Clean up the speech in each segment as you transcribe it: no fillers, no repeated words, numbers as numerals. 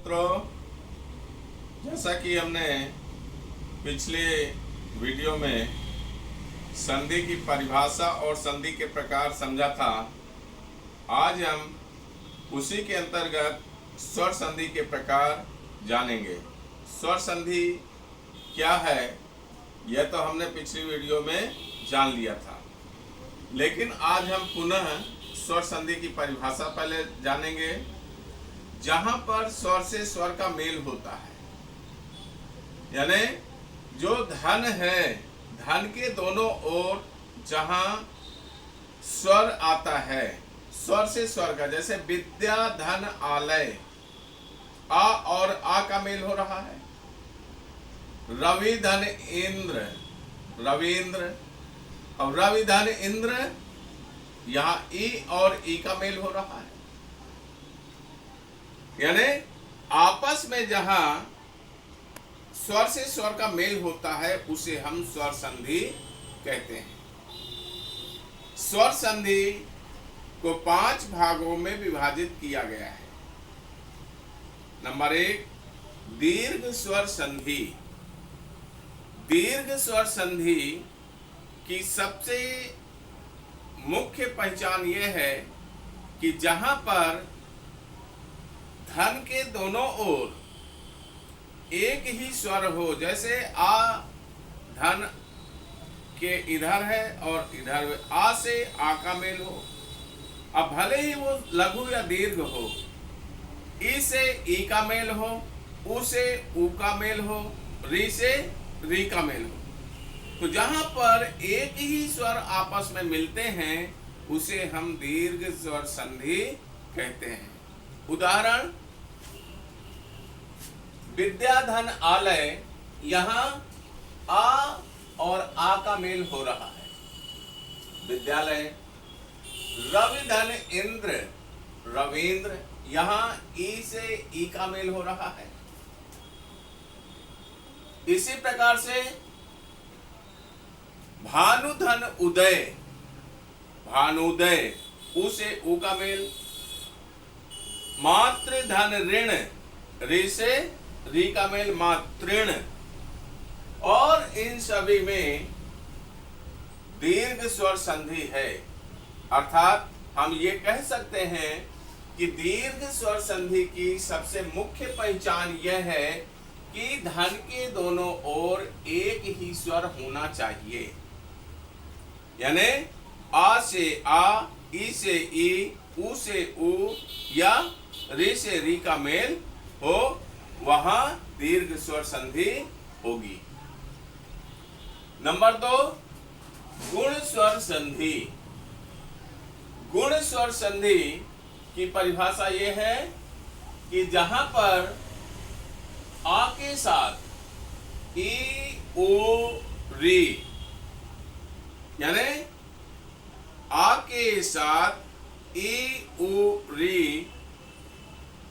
मित्रों, जैसा कि हमने पिछले वीडियो में संधि की परिभाषा और संधि के प्रकार समझा था, आज हम उसी के अंतर्गत स्वर संधि के प्रकार जानेंगे। स्वर संधि क्या है यह तो हमने पिछली वीडियो में जान लिया था, लेकिन आज हम पुनः स्वर संधि की परिभाषा पहले जानेंगे, जहां पर स्वर से स्वर का मेल होता है। यानी जो धन है, धन के दोनों ओर जहां स्वर आता है, स्वर से स्वर का, जैसे विद्या धन आलय, आ और आ का मेल हो रहा है। रवि धन इंद्र, रविंद्र, और रवि धन इंद्र, यहां ई और ई का मेल हो रहा है। यानी आपस में जहां स्वर से स्वर का मेल होता है उसे हम स्वर संधि कहते हैं। स्वर संधि को 5 भागों में विभाजित किया गया है। नंबर 1, दीर्घ स्वर संधि। दीर्घ स्वर संधि की सबसे मुख्य पहचान यह है कि जहां पर धन के दोनों ओर एक ही स्वर हो, जैसे आ धन के इधर है और इधर आ से आ का मेल हो। अब भले ही वो लघु या दीर्घ हो, ई से ई का मेल हो, उ से उ का मेल हो, री से री का मेल हो, तो जहां पर एक ही स्वर आपस में मिलते हैं उसे हम दीर्घ स्वर संधि कहते हैं। उदाहरण, विद्याधन आलय, यहां आ और आ का मेल हो रहा है, विद्यालय। रविधन इंद्र, रविंद्र, यहां ई से ई का मेल हो रहा है। इसी प्रकार से भानुधन उदय, भानुदय, उ से उ का मेल। मातृधन ऋण, ऋ से री का मेल, मातृण। और इन सभी में दीर्घ स्वर संधि है। अर्थात हम ये कह सकते हैं कि दीर्घ स्वर संधि की सबसे मुख्य पहचान यह है कि धन के दोनों ओर एक ही स्वर होना चाहिए। यानी आ से आ, ई से ई, उ से उ या री से री का मेल हो, वहां दीर्घ स्वर संधि होगी। नंबर 2, गुण स्वर संधि। गुण स्वर संधि की परिभाषा यह है कि जहां पर आ के साथ ई ओ री, यानी आ के साथ ई उ री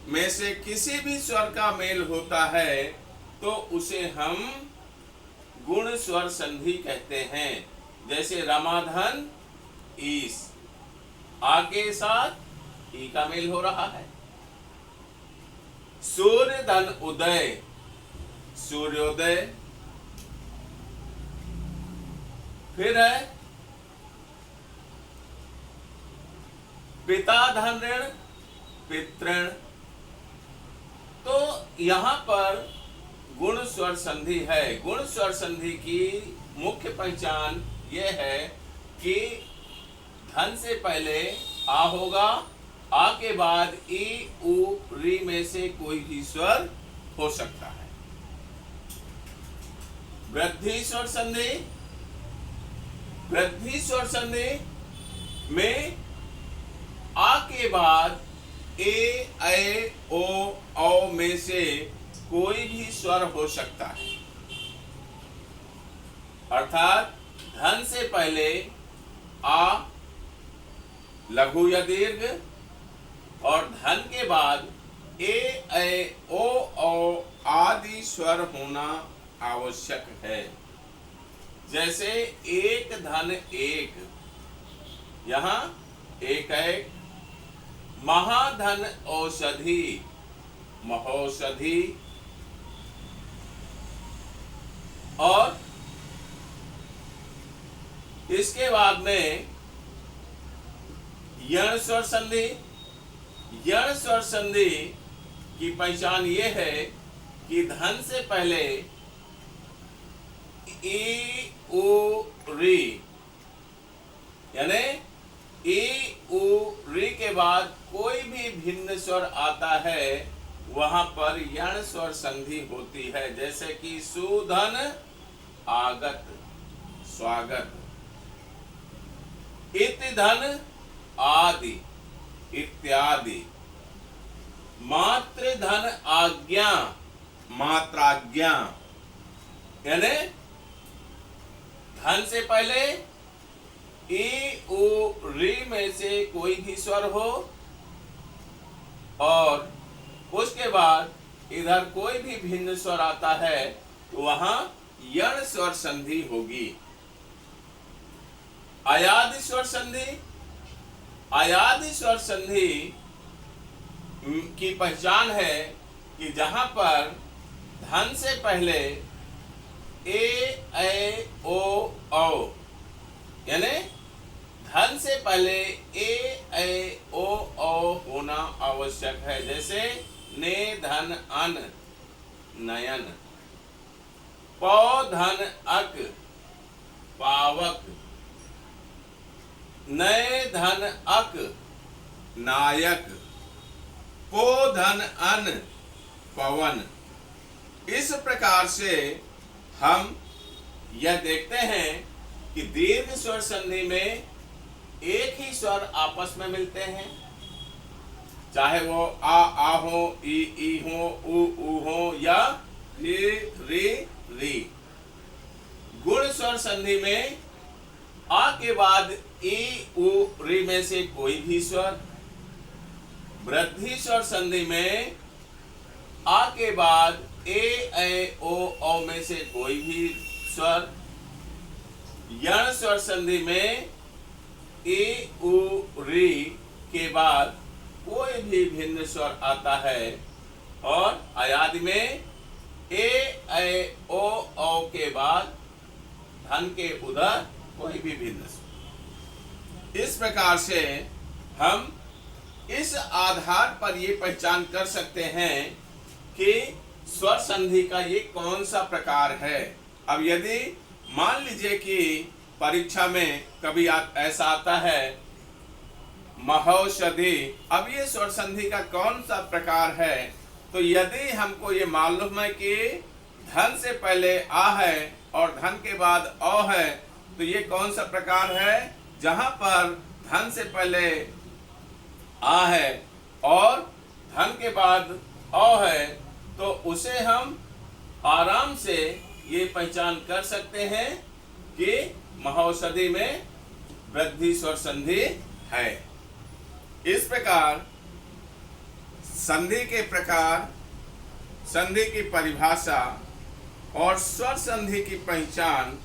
में से किसी भी स्वर का मेल होता है तो उसे हम गुण स्वर संधि कहते हैं। जैसे रमाधन ईस, आ के साथ ई का मेल हो रहा है। सूर्य धन उदय, सूर्योदय। फिर है पिता धन ऋण, पितृण। तो यहां पर गुण स्वर संधि है। गुण स्वर संधि की मुख्य पहचान यह है कि धन से पहले आ होगा, आ के बाद ई उ री में से कोई भी स्वर हो सकता है। वृद्धि स्वर संधि, वृद्धि स्वर संधि में आ के बाद ए, ऐ, ओ, औ में से कोई भी स्वर हो सकता है। अर्थात धन से पहले आ लघु या दीर्घ, और धन के बाद ए, ऐ, ओ, औ आदि स्वर होना आवश्यक है। जैसे एक धन एक, यहां एक एक। महाधन औषधि, महौषधि और इसके बाद में यण स्वर संधि। यण स्वर संधि की पहचान ये है कि धन से पहले ई उ री, यानी ई उ री के बाद कोई भी भिन्न स्वर आता है वहां पर यण स्वर संधि होती है। जैसे कि सुधन आगत स्वागत, इति धन आदि इत्यादि, मातृ धन आज्ञा मात्राज्ञा, यानी धन से पहले ई उ री में से कोई भी स्वर हो और उसके बाद इधर कोई भी भिन्न स्वर आता है तो वहां यण स्वर संधि होगी। अयादि स्वर संधि। अयादि स्वर संधि की पहचान है कि जहां पर धन से पहले ए ओ औ, यानी धन से पहले ए ओ औ होना आवश्यक है। जैसे ने धन अन नयन, पौ धन अक पावक, नए धन अक नायक, पो धन अन पवन। इस प्रकार से हम यह देखते हैं कि दीर्घ स्वर संधि में एक ही स्वर आपस में मिलते हैं, चाहे वो आ हो, ई हो, उ हो या री री। गुण स्वर संधि में आ के बाद ई उ री में से कोई भी स्वर, वृद्धि स्वर संधि में आ के बाद ए ओ औ में से कोई भी स्वर, यण स्वर संधि में ए उ री के बाद कोई भी भिन्न स्वर आता है और अयादि में ए ओ औ के बाद धन के उधर कोई भी भिन्न स्वर। इस प्रकार से हम इस आधार पर ये पहचान कर सकते हैं कि स्वर संधि का ये कौन सा प्रकार है। अब यदि मान लीजिए कि परीक्षा में कभी ऐसा आता है महौषधि, अब ये स्वर संधि का कौन सा प्रकार है, तो यदि हमको ये मालूम है कि धन से पहले आ है और धन के बाद औ है, तो ये कौन सा प्रकार है। जहां पर धन से पहले आ है और धन के बाद औ है, तो उसे हम आराम से ये पहचान कर सकते हैं कि महौषधि में वृद्धि स्वर संधि है। इस प्रकार संधि के प्रकार, संधि की परिभाषा और स्वर संधि की पहचान,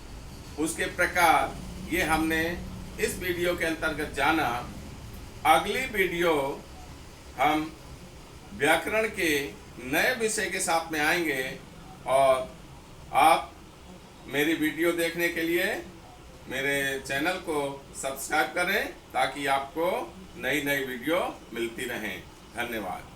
उसके प्रकार, ये हमने इस वीडियो के अंतर्गत जाना। अगली वीडियो हम व्याकरण के नए विषय के साथ में आएंगे और आप मेरी वीडियो देखने के लिए मेरे चैनल को सब्सक्राइब करें ताकि आपको नई नई वीडियो मिलती रहें। धन्यवाद।